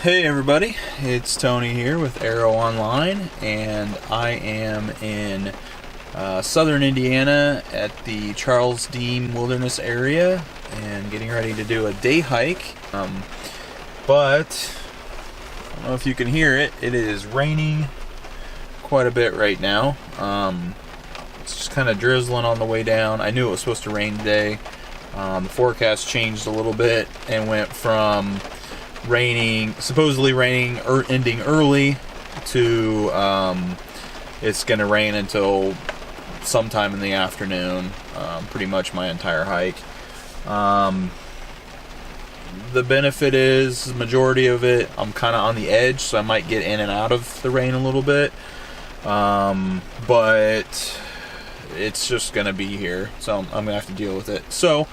Hey everybody, it's Tony here with ARO-Online, and I am in southern Indiana at the Deem Wilderness Area and getting ready to do a day hike. But I don't know if you can hear it, it is raining quite a bit right now. It's just kind of drizzling on the way down. I knew it was supposed to rain today. The forecast changed a little bit and went from supposedly raining ending early to it's gonna rain until sometime in the afternoon, pretty much my entire hike. The benefit is the majority of it I'm kind of on the edge, so I might get in and out of the rain a little bit, but it's just gonna be here, so I'm gonna have to deal with it. So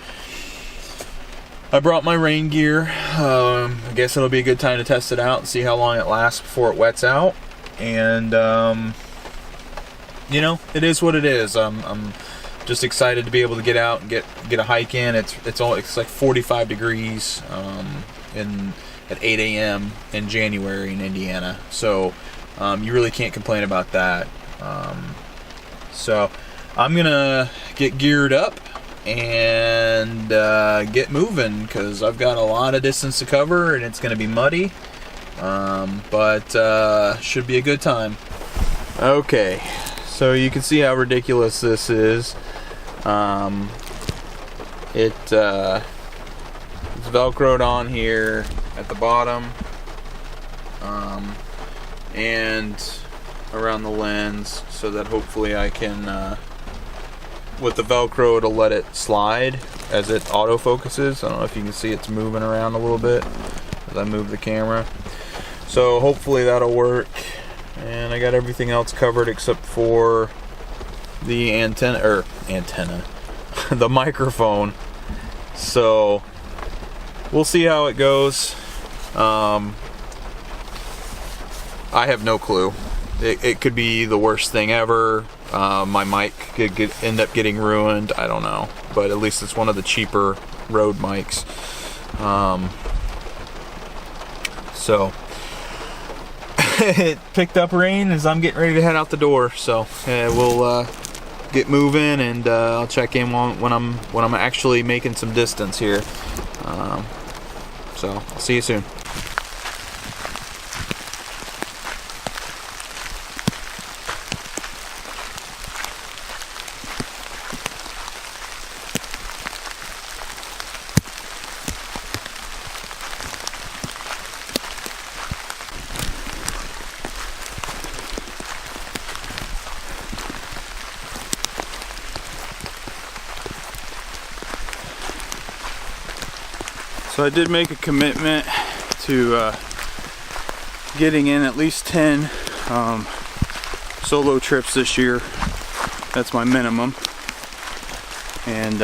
I brought my rain gear. I guess it'll be a good time to test it out and see how long it lasts before it wets out. And you know, it is what it is. I'm just excited to be able to get out and get a hike in. It's like 45 degrees at 8 a.m. in January in Indiana, so you really can't complain about that. So I'm gonna get geared up and get moving, because I've got a lot of distance to cover and it's going to be muddy, but should be a good time. Okay, so you can see how ridiculous this is. It's velcroed on here at the bottom and around the lens, so that hopefully I can with the velcro to let it slide as it autofocuses. I don't know if you can see it's moving around a little bit as I move the camera, so hopefully that'll work. And I got everything else covered except for the antenna the microphone, so we'll see how it goes. I have no clue. It could be the worst thing ever. My mic could end up getting ruined. I don't know, but at least it's one of the cheaper Rode mics. So it picked up rain as I'm getting ready to head out the door. So we'll get moving, and I'll check in when I'm actually making some distance here. So I'll see you soon. So I did make a commitment to getting in at least 10 solo trips this year. That's my minimum. And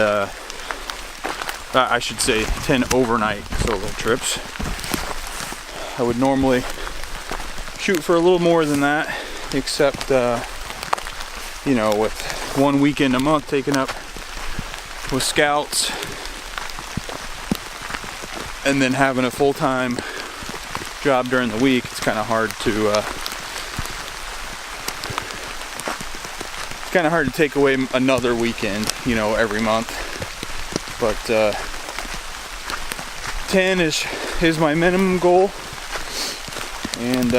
I should say 10 overnight solo trips. I would normally shoot for a little more than that, except you know, with one weekend a month taken up with scouts, and then having a full-time job during the week, it's kind of hard to take away another weekend, you know, every month. But 10 is my minimum goal, and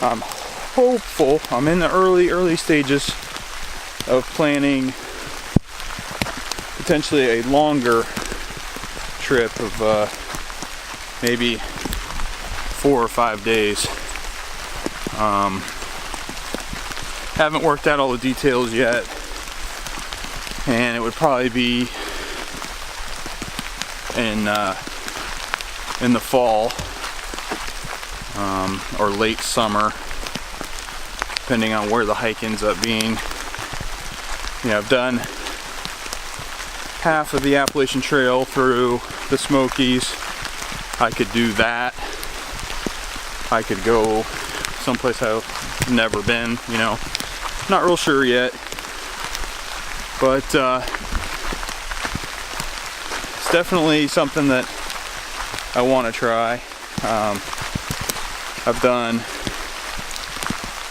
I'm hopeful. I'm in the early stages of planning potentially a longer trip of maybe 4 or 5 days. Haven't worked out all the details yet, and it would probably be in the fall or late summer, depending on where the hike ends up being. You know, I've done half of the Appalachian Trail through the Smokies. I could do that. I could go someplace I've never been, you know. Not real sure yet, but it's definitely something that I want to try. I've done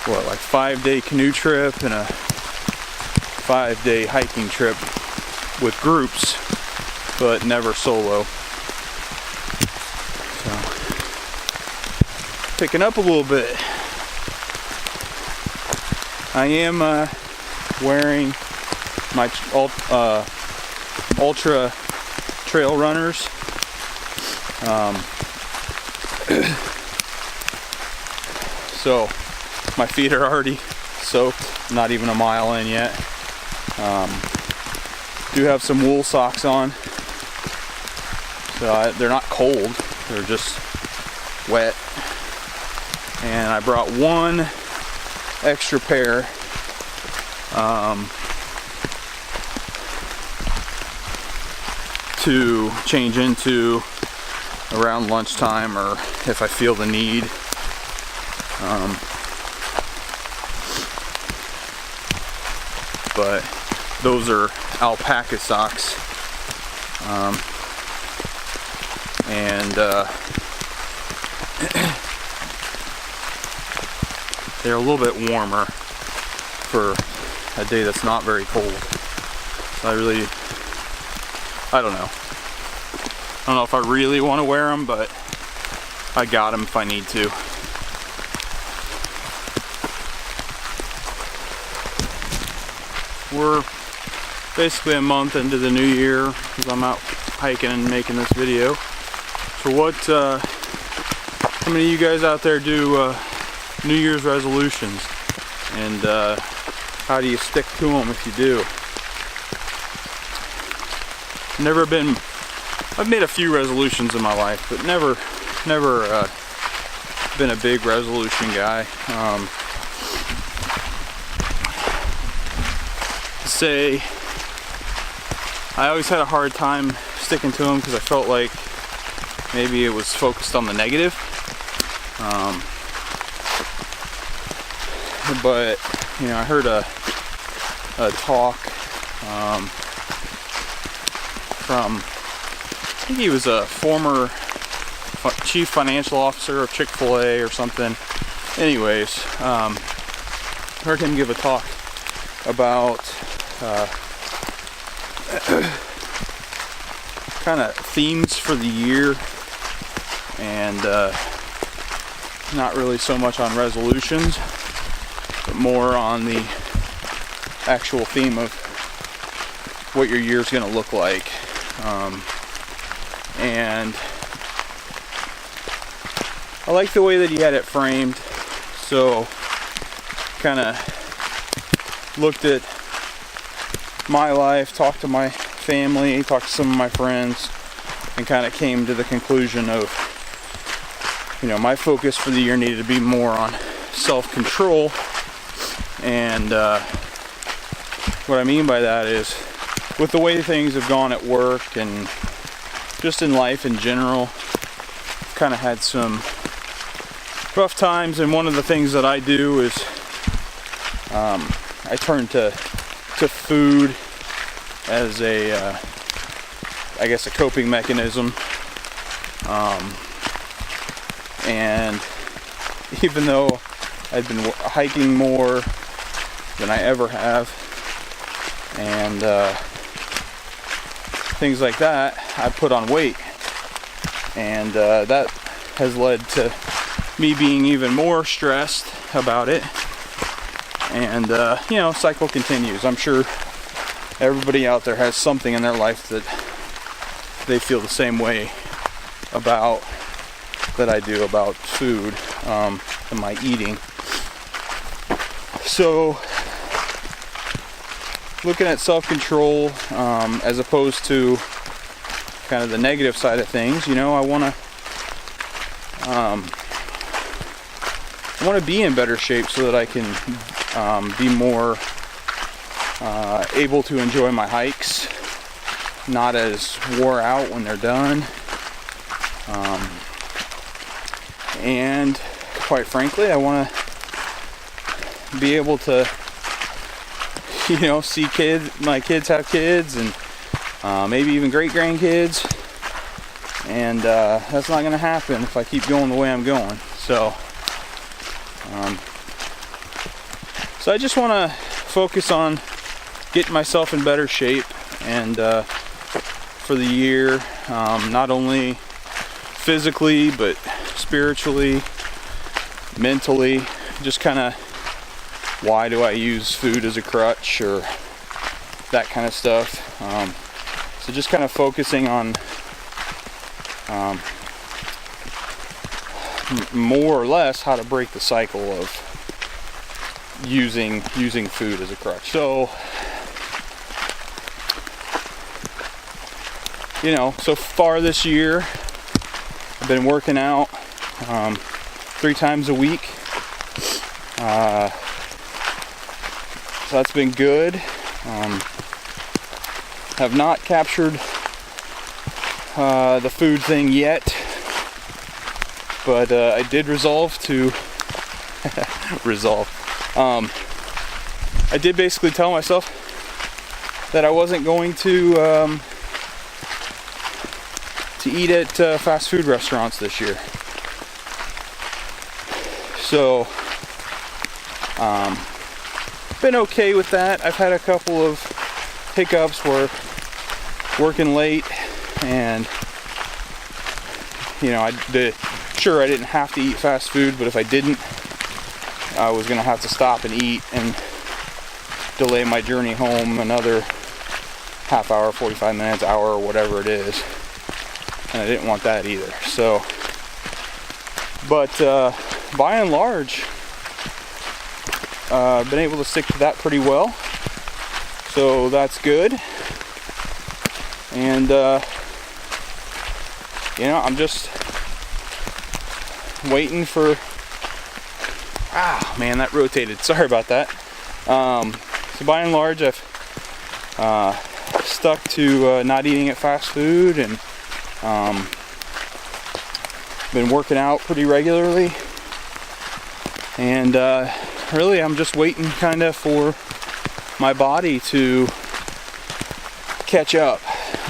like 5-day canoe trip and a 5-day hiking trip with groups, but never solo. So, picking up a little bit. I am wearing my ultra trail runners. So my feet are already soaked, not even a mile in yet. Do have some wool socks on, so they're not cold, they're just wet. And I brought one extra pair to change into around lunchtime, or if I feel the need. But those are alpaca socks, and they're a little bit warmer for a day that's not very cold. So I don't know. I don't know if I really want to wear them, but I got them if I need to. We're basically a month into the new year because I'm out hiking and making this video. So how many of you guys out there do New Year's resolutions? And how do you stick to them if you do? I've made a few resolutions in my life, but never been a big resolution guy. I always had a hard time sticking to them because I felt like maybe it was focused on the negative. But I heard a talk from, I think he was a former chief financial officer of Chick-fil-A or something. Anyways, heard him give a talk about kind of themes for the year, and not really so much on resolutions, but more on the actual theme of what your year's going to look like. And I like the way that he had it framed. So kind of looked at my life, talked to my family, talked to some of my friends, and kind of came to the conclusion of, my focus for the year needed to be more on self-control. And what I mean by that is, with the way things have gone at work and just in life in general, kind of had some rough times. And one of the things that I do is I turn to food as a coping mechanism. And even though I've been hiking more than I ever have, and things like that, I put on weight, and that has led to me being even more stressed about it. And cycle continues. I'm sure everybody out there has something in their life that they feel the same way about that I do about food and my eating. So looking at self-control as opposed to kind of the negative side of things, I want to be in better shape so that I can be more able to enjoy my hikes, not as wore out when they're done. And quite frankly, I want to be able to, see my kids have kids, and maybe even great grandkids, and that's not going to happen if I keep going the way I'm going. So I just want to focus on getting myself in better shape and for the year, not only physically but spiritually, mentally. Just kind of, why do I use food as a crutch or that kind of stuff. So just kind of focusing on more or less how to break the cycle of using food as a crutch. So, you know, so far this year I've been working out 3 times a week. So that's been good. Have not captured the food thing yet, but I did resolve to I did basically tell myself that I wasn't going to eat at fast food restaurants this year. So been okay with that. I've had a couple of hiccups where working late, and you know, sure I didn't have to eat fast food, but if I didn't, I was gonna have to stop and eat and delay my journey home another half hour, 45 minutes, hour, or whatever it is, and I didn't want that either. So, but by and large, been able to stick to that pretty well, so that's good. And you know, I'm just waiting for, man, that rotated, sorry about that. So by and large, I've stuck to not eating at fast food, and been working out pretty regularly, and really I'm just waiting kind of for my body to catch up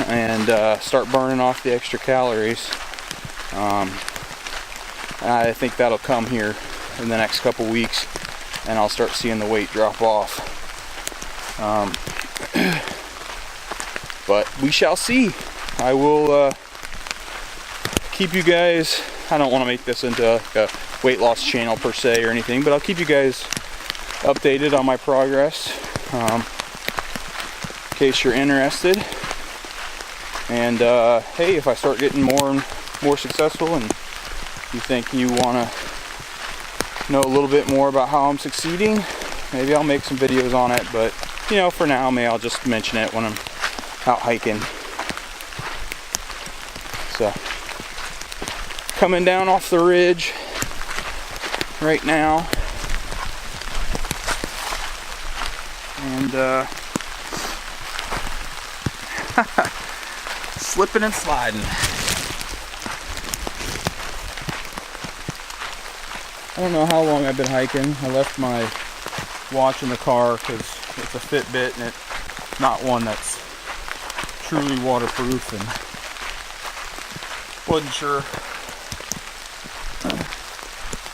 and start burning off the extra calories. I think that'll come here in the next couple weeks, and I'll start seeing the weight drop off. But we shall see. I will keep you guys, I don't want to make this into like a weight loss channel per se or anything, but I'll keep you guys updated on my progress, in case you're interested. And hey, if I start getting more successful and you think you want to know a little bit more about how I'm succeeding, maybe I'll make some videos on it. But you know, for now, maybe I'll just mention it when I'm out hiking. So, coming down off the ridge right now, and slipping and sliding. I don't know how long I've been hiking. I left my watch in the car because it's a Fitbit and it's not one that's truly waterproof, and wasn't sure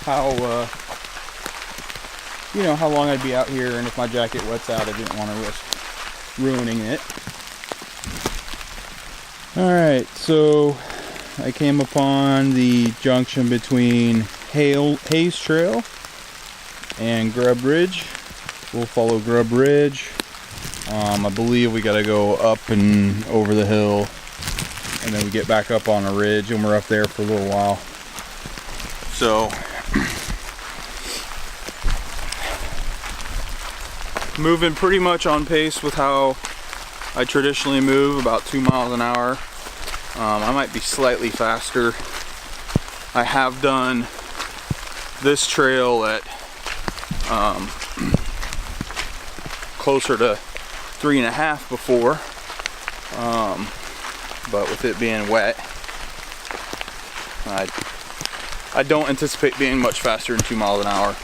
how you know, how long I'd be out here, and if my jacket wets out, I didn't want to risk ruining it. Alright, so I came upon the junction between Hayes Trail and Grubb Ridge. We'll follow Grubb Ridge. I believe we gotta go up and over the hill, and then we get back up on a ridge, and we're up there for a little while. So, moving pretty much on pace with how I traditionally move, about 2 miles an hour. I might be slightly faster. I have done this trail at closer to 3.5 before, but with it being wet, I don't anticipate being much faster than 2 miles an hour.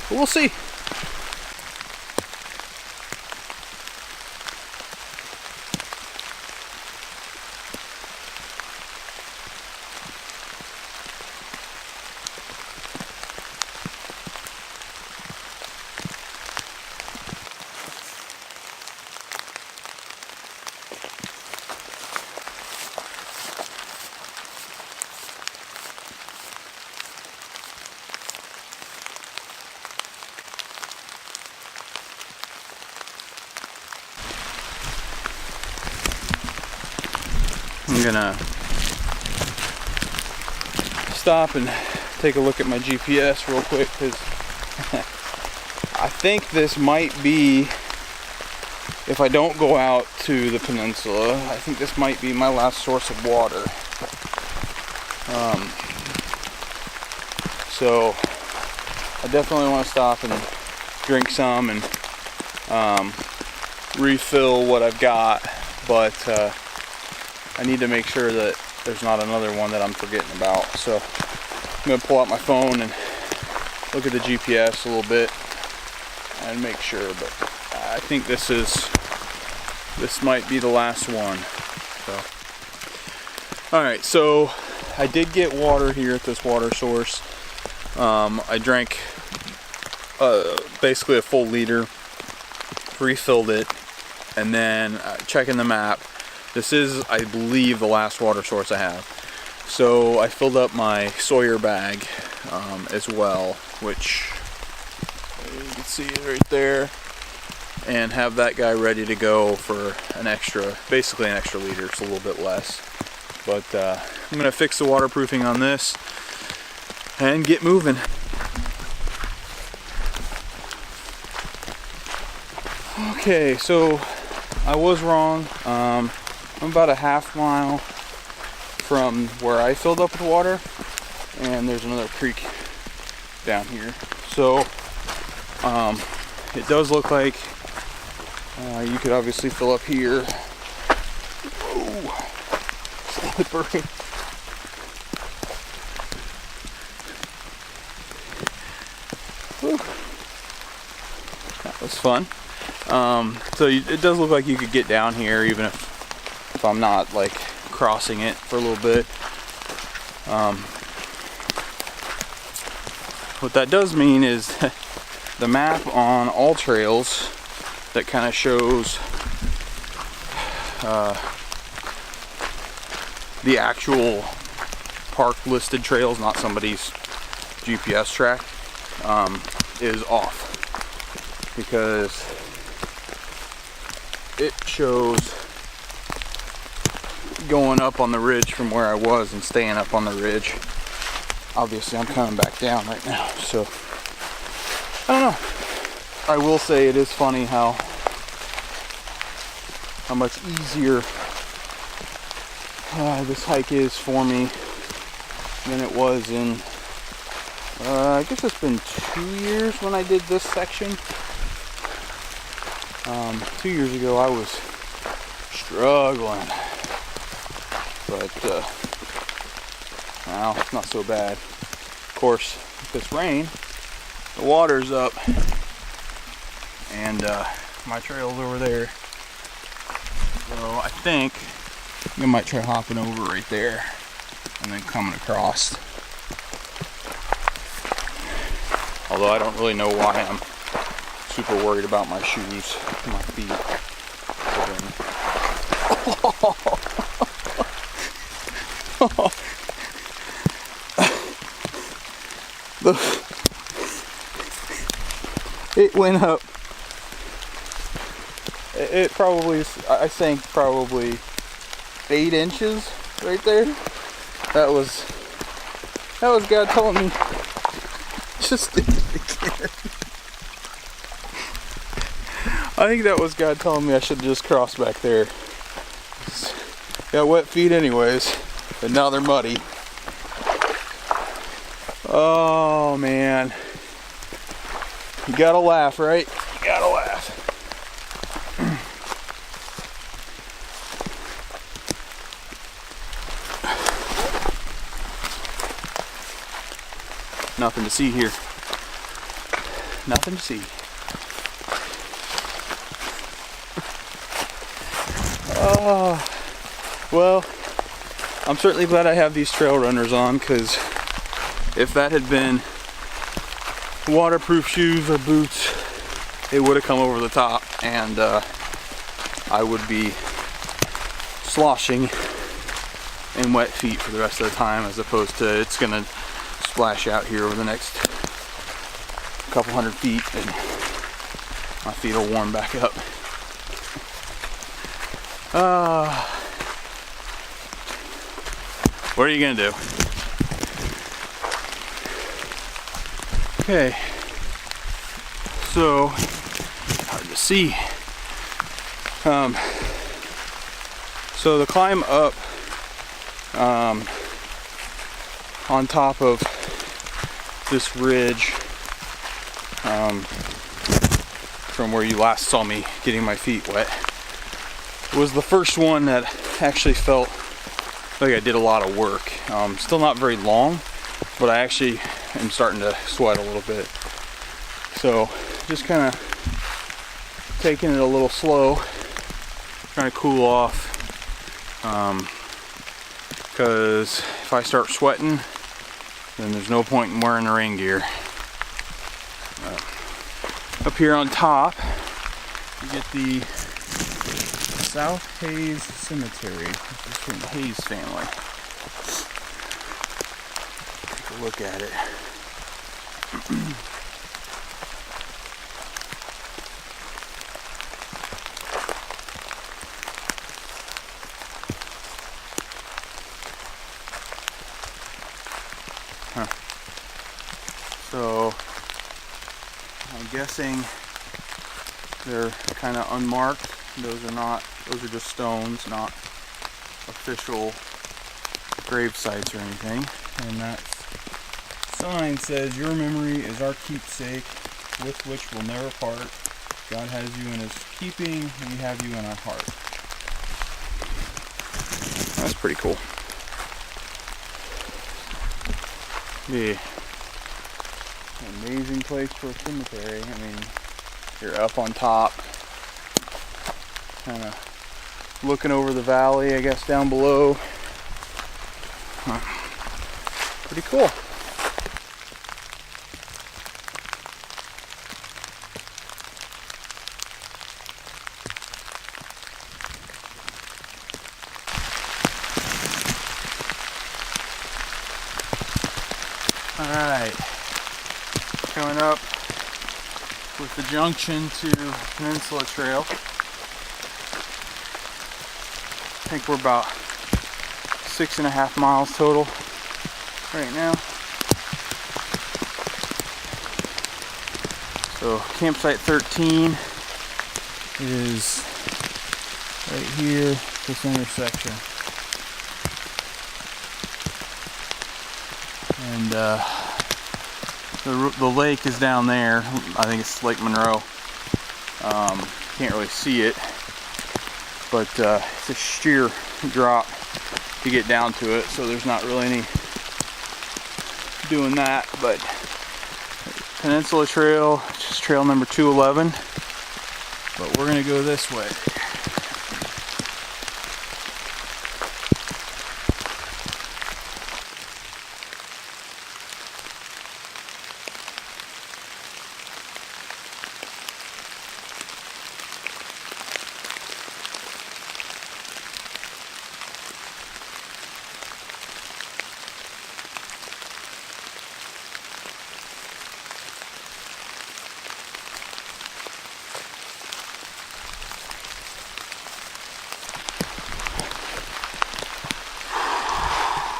But we'll see. gonna stop and take a look at my GPS real quick, because I think this might be, if I don't go out to the peninsula, I think this might be my last source of water. So I definitely want to stop and drink some and refill what I've got, but I need to make sure that there's not another one that I'm forgetting about. So I'm going to pull out my phone and look at the GPS a little bit and make sure, but I think this might be the last one. So alright, so I did get water here at this water source. I drank basically a full liter, refilled it, and then checking the map, this is, I believe, the last water source I have. So I filled up my Sawyer bag as well, which you can see right there, and have that guy ready to go for an extra, basically an extra liter. It's a little bit less, but I'm gonna fix the waterproofing on this and get moving. Okay, so I was wrong. I'm about a half mile from where I filled up with water, and there's another creek down here. So it does look like you could obviously fill up here. Whoa, slippery. Whew. That was fun. So it does look like you could get down here, even if I'm not like crossing it for a little bit. What that does mean is the map on all trails that kind of shows the actual park listed trails, not somebody's GPS track, is off, because it shows going up on the ridge from where I was and staying up on the ridge. Obviously I'm coming back down right now, so I don't know. I will say it is funny how much easier this hike is for me than it was in I guess it's been 2 years when I did this section. 2 years ago I was struggling, but now it's not so bad. Of course, with this rain, the water's up, and my trail's over there. So I think I might try hopping over right there and then coming across. Although I don't really know why I'm super worried about my shoes, my feet. It went up. It probably, I think probably 8 inches right there. That was God telling me just do it again. I think that was God telling me I should just cross back there. Got wet feet anyways, but now they're muddy. Oh man. You gotta laugh, right? You gotta laugh. Nothing to see here. Nothing to see. Oh, well, I'm certainly glad I have these trail runners on, because if that had been waterproof shoes or boots, it would have come over the top, and I would be sloshing in wet feet for the rest of the time, as opposed to it's gonna splash out here over the next couple hundred feet and my feet will warm back up. What are you gonna do? Okay. So, hard to see. So the climb up on top of this ridge from where you last saw me getting my feet wet was the first one that actually felt like I did a lot of work. Still not very long, but I actually am starting to sweat a little bit. So just kind of taking it a little slow, trying to cool off, because if I start sweating, then there's no point in wearing the rain gear. Up here on top, you get the South Hayes Cemetery, which is from the Hayes family. Take a look at it. So I'm guessing they're kind of unmarked. Those are just stones, not official grave sites or anything. And that sign says, "Your memory is our keepsake, with which we'll never part. God has you in his keeping, we have you in our heart." That's pretty cool. Yeah. Amazing place for a cemetery. I mean, you're up on top, kind of looking over the valley, I guess, down below. Pretty cool. Alright, coming up with the junction to Peninsula Trail. I think we're about 6.5 miles total right now. So campsite 13 is right here, this intersection. And the lake is down there. I think it's Lake Monroe. Can't really see it, but it's a sheer drop to get down to it, so there's not really any doing that. But Peninsula Trail, just trail number 211, but we're gonna go this way.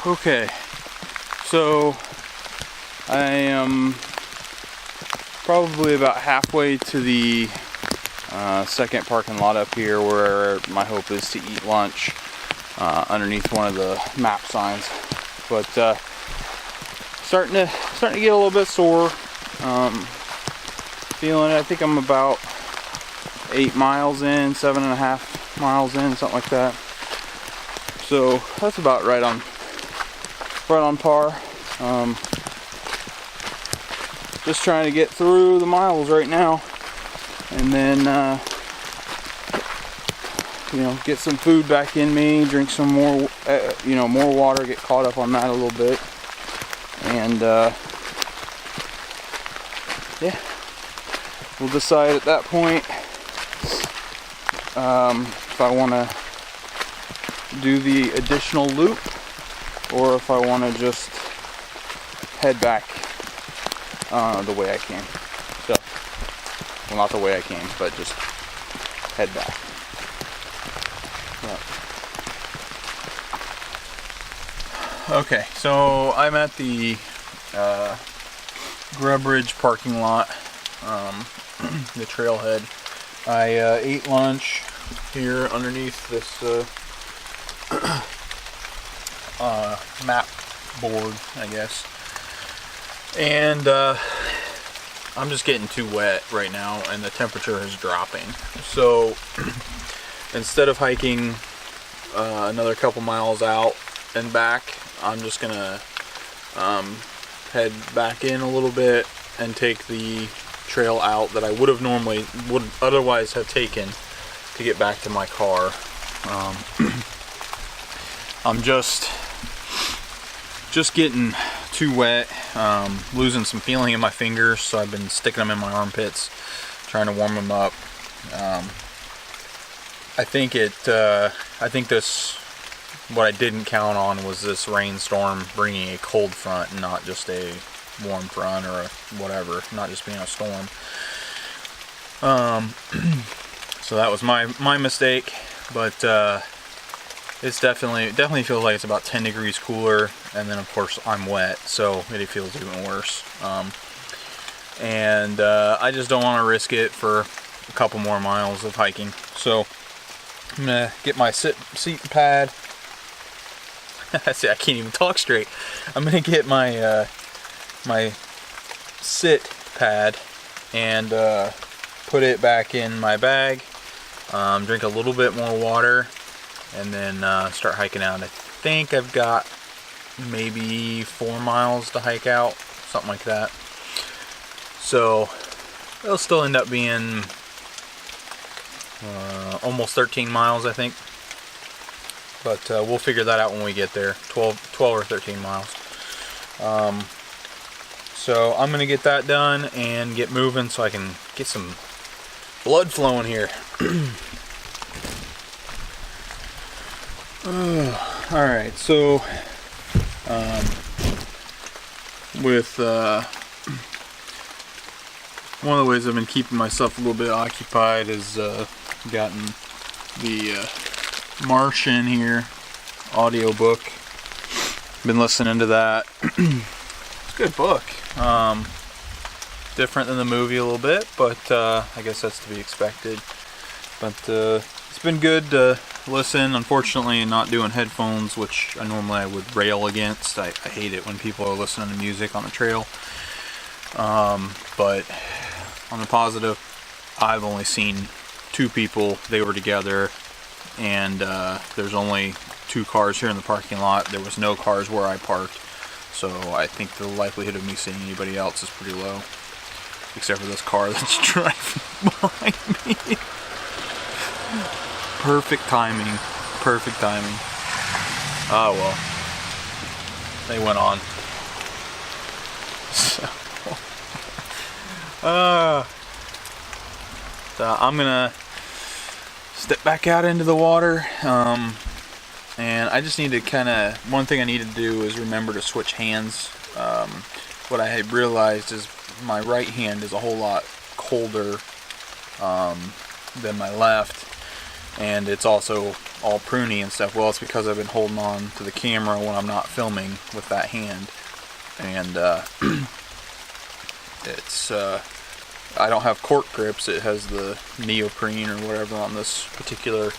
Okay, so I am probably about halfway to the second parking lot up here, where my hope is to eat lunch underneath one of the map signs. But starting to get a little bit sore. Feeling it. I think I'm about 8 miles in, 7.5 miles in, something like that. So that's about right on par. Just trying to get through the miles right now, and then get some food back in me, drink some more, more water, get caught up on that a little bit, and yeah, we'll decide at that point if I want to do the additional loop, or if I want to just head back the way I came. So, well, not the way I came, but just head back. Yeah. Okay, so I'm at the Grubb Ridge parking lot, the trailhead. I ate lunch here underneath this map board, I guess. And I'm just getting too wet right now, and the temperature is dropping. So instead of hiking another couple miles out and back, I'm just gonna head back in a little bit and take the trail out that I would otherwise have taken to get back to my car. I'm just getting too wet, losing some feeling in my fingers, so I've been sticking them in my armpits, trying to warm them up. I think what I didn't count on was this rainstorm bringing a cold front and not just a warm front or a whatever, not just being a storm. So that was my mistake, but it's definitely feels like it's about 10 degrees cooler, and then of course I'm wet, so it feels even worse. And I just don't want to risk it for a couple more miles of hiking. So I'm gonna get my seat pad. See, I can't even talk straight. I'm gonna get my my sit pad and put it back in my bag. Drink a little bit more water, and then start hiking out. I think I've got maybe 4 miles to hike out, something like that. So it'll still end up being almost 13 miles, I think. But we'll figure that out when we get there. 12 or 13 miles. So I'm going to get that done and get moving so I can get some blood flowing here. Alright, so with one of the ways I've been keeping myself a little bit occupied is gotten the Martian here audiobook. Been listening to that. It's a good book. Different than the movie a little bit, but I guess that's to be expected. But it's been good to listen. Unfortunately, not doing headphones, which I would rail against. I hate it when people are listening to music on the trail. But on the positive, I've only seen 2 people. They were together, and there's only 2 cars here in the parking lot. There was no cars where I parked, so I think the likelihood of me seeing anybody else is pretty low, except for this car that's driving behind me. Perfect timing. Oh well, they went on. So I'm gonna step back out into the water, and I just need to one thing I need to do is remember to switch hands. What I had realized is my right hand is a whole lot colder than my left, and it's also all pruny and stuff. Well, it's because I've been holding on to the camera when I'm not filming with that hand, and it's I don't have cork grips. It has the neoprene or whatever on this particular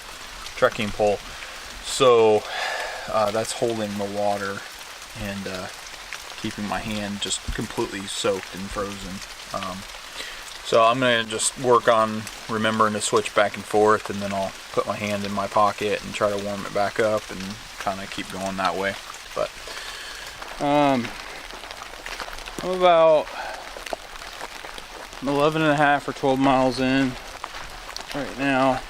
trekking pole, so that's holding the water and keeping my hand just completely soaked and frozen. So I'm gonna just work on remembering to switch back and forth, and then I'll put my hand in my pocket and try to warm it back up and kind of keep going that way. But I'm about 11.5 or 12 miles in right now,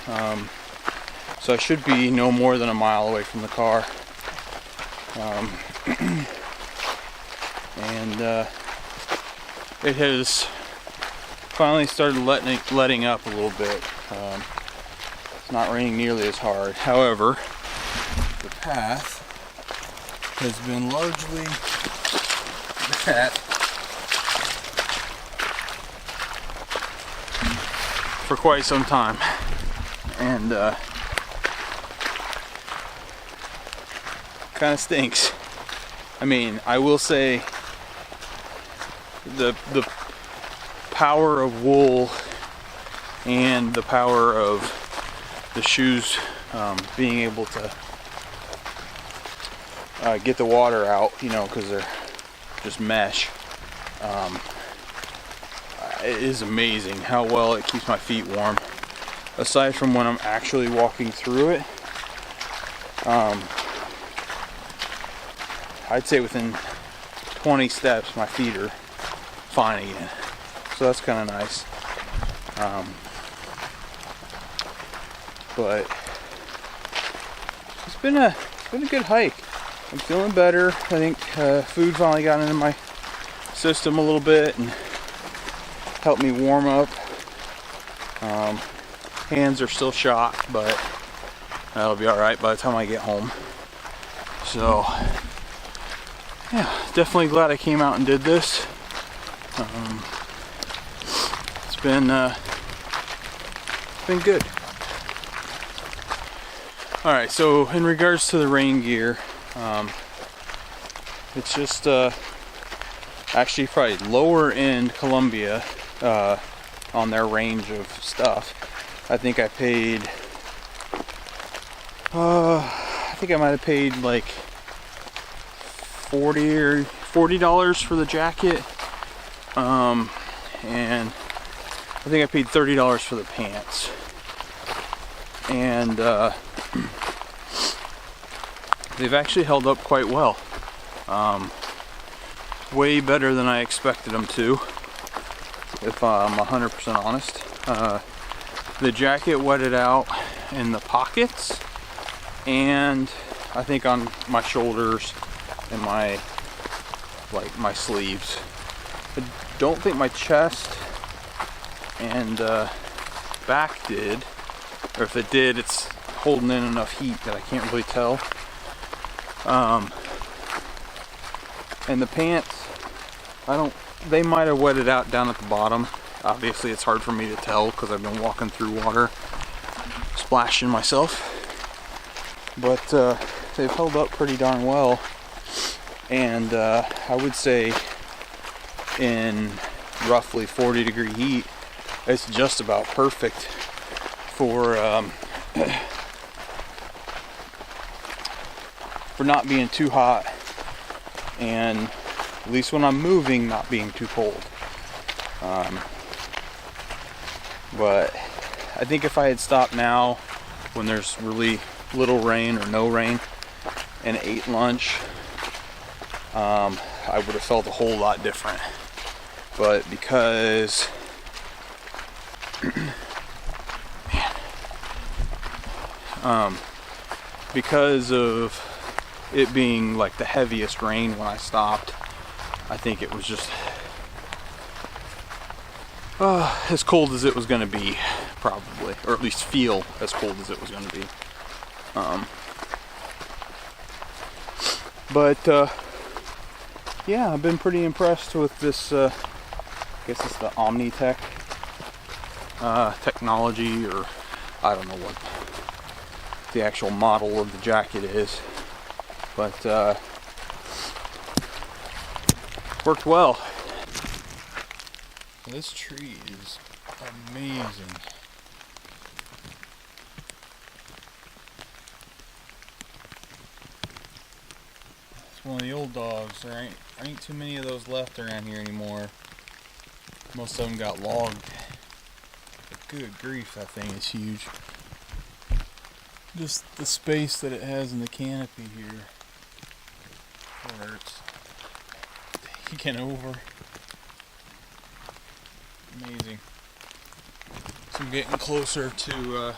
so I should be no more than a mile away from the car. And it has finally started letting up a little bit. It's not raining nearly as hard. However, the path has been largely that for quite some time, and kind of stinks. I mean, I will say the power of wool and the power of the shoes being able to get the water out, you know, because they're just mesh. It is amazing how well it keeps my feet warm. Aside from when I'm actually walking through it, I'd say within 20 steps my feet are fine again. So that's kind of nice. But it's been a good hike. I'm feeling better. I think food finally got into my system a little bit and helped me warm up. Hands are still shot, but that'll be alright by the time I get home. So yeah, definitely glad I came out and did this. It's been good. Alright, so in regards to the rain gear, it's just actually probably lower end Columbia on their range of stuff. I think I paid I might have paid like $40 for the jacket, and I think I paid $30 for the pants, and they've actually held up quite well. Way better than I expected them to, if I'm 100% honest. The jacket wetted out in the pockets, and I think on my shoulders and my sleeves. I don't think my chest and back did, or if it did, it's holding in enough heat that I can't really tell. And the pants, they might have wetted out down at the bottom. Obviously it's hard for me to tell because I've been walking through water, splashing myself. But they've held up pretty darn well. And I would say in roughly 40-degree heat, it's just about perfect for not being too hot, and at least when I'm moving, not being too cold. But I think if I had stopped now when there's really little rain or no rain and ate lunch, I would have felt a whole lot different. But because because of it being like the heaviest rain when I stopped, I think it was just as cold as it was going to be, probably, or at least feel as cold as it was going to be. But yeah, I've been pretty impressed with this. I guess it's the Omnitech technology, or I don't know what the actual model of the jacket is, but worked well. This tree is amazing. It's one of the old dogs. There ain't too many of those left around here anymore. Most of them got logged. But good grief, that thing is huge. Just the space that it has in the canopy here, where it's taken over. Amazing. So I'm getting closer to the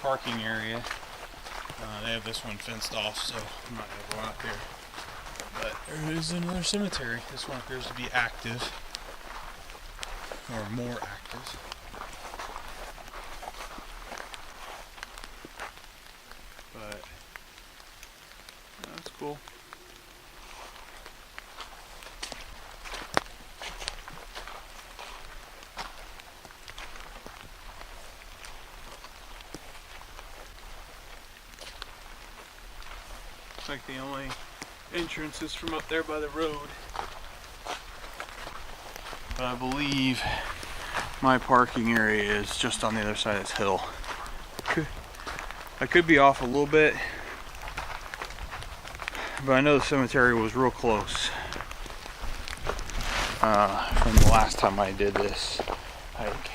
parking area. They have this one fenced off, so I'm not going to go out there. But there is another cemetery. This one appears to be active, or more active. But that's cool. Looks like the only entrance is from up there by the road. But I believe my parking area is just on the other side of this hill. I could be off a little bit, but I know the cemetery was real close from the last time I did this hike.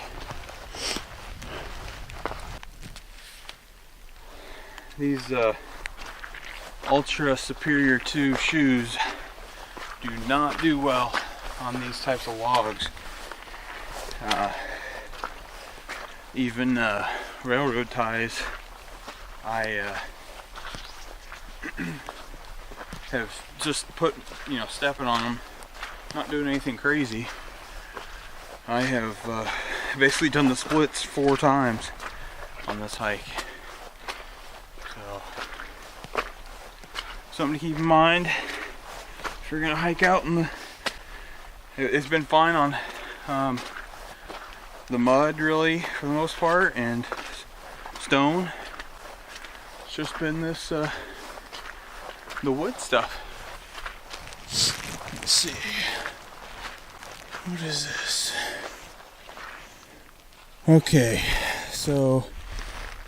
These Ultra Superior 2 shoes do not do well on these types of logs. Even railroad ties, I have just put, stepping on them, not doing anything crazy. I have basically done the splits 4 times on this hike. So, something to keep in mind if you're gonna hike out in the. It's been fine on the mud, really, for the most part, and stone. It's just been this the wood stuff. Let's see. What is this? Okay, so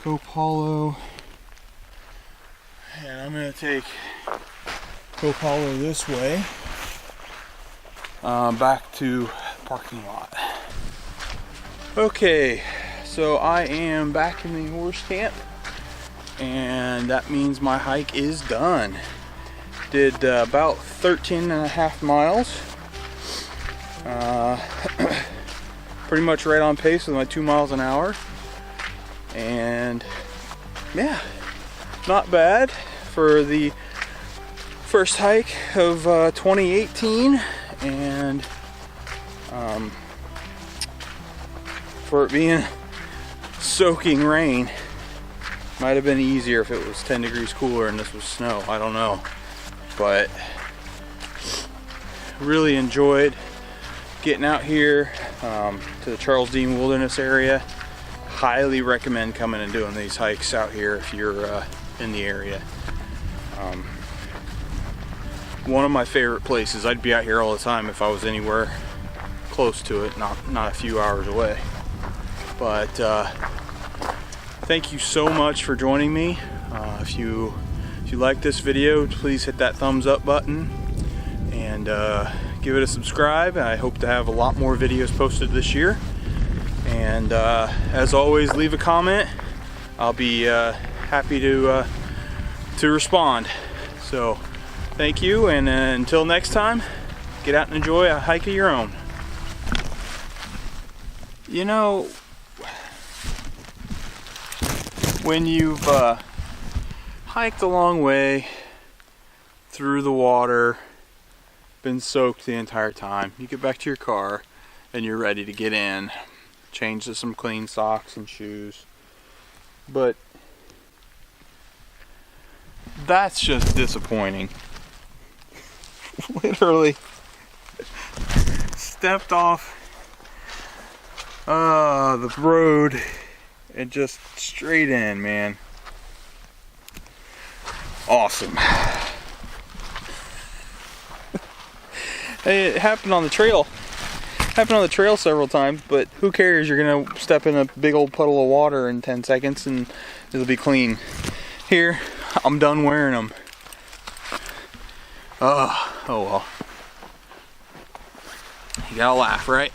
Cope Hollow, and I'm gonna take Cope Hollow this way, back to the parking lot. Okay, so I am back in the horse camp, and that means my hike is done. Did about 13.5 miles. Pretty much right on pace with my 2 miles an hour. And yeah, not bad for the first hike of 2018. And for it being soaking rain, might have been easier if it was 10 degrees cooler and this was snow. I don't know, but really enjoyed getting out here to the Charles Deem Wilderness Area. Highly recommend coming and doing these hikes out here if you're in the area. One of my favorite places. I'd be out here all the time if I was anywhere close to it, not a few hours away. But thank you so much for joining me. If you like this video, please hit that thumbs up button and give it a subscribe. I hope to have a lot more videos posted this year. And as always, leave a comment. I'll be happy to respond. So thank you, and until next time, get out and enjoy a hike of your own. You know, when you've hiked a long way through the water, been soaked the entire time, you get back to your car and you're ready to get in, change to some clean socks and shoes, but that's just disappointing. Literally stepped off the road and just straight in, man. Awesome. Hey, it happened on the trail. Happened on the trail several times, but who cares? You're gonna step in a big old puddle of water in 10 seconds and it'll be clean. Here, I'm done wearing them. Oh well. You gotta laugh, right?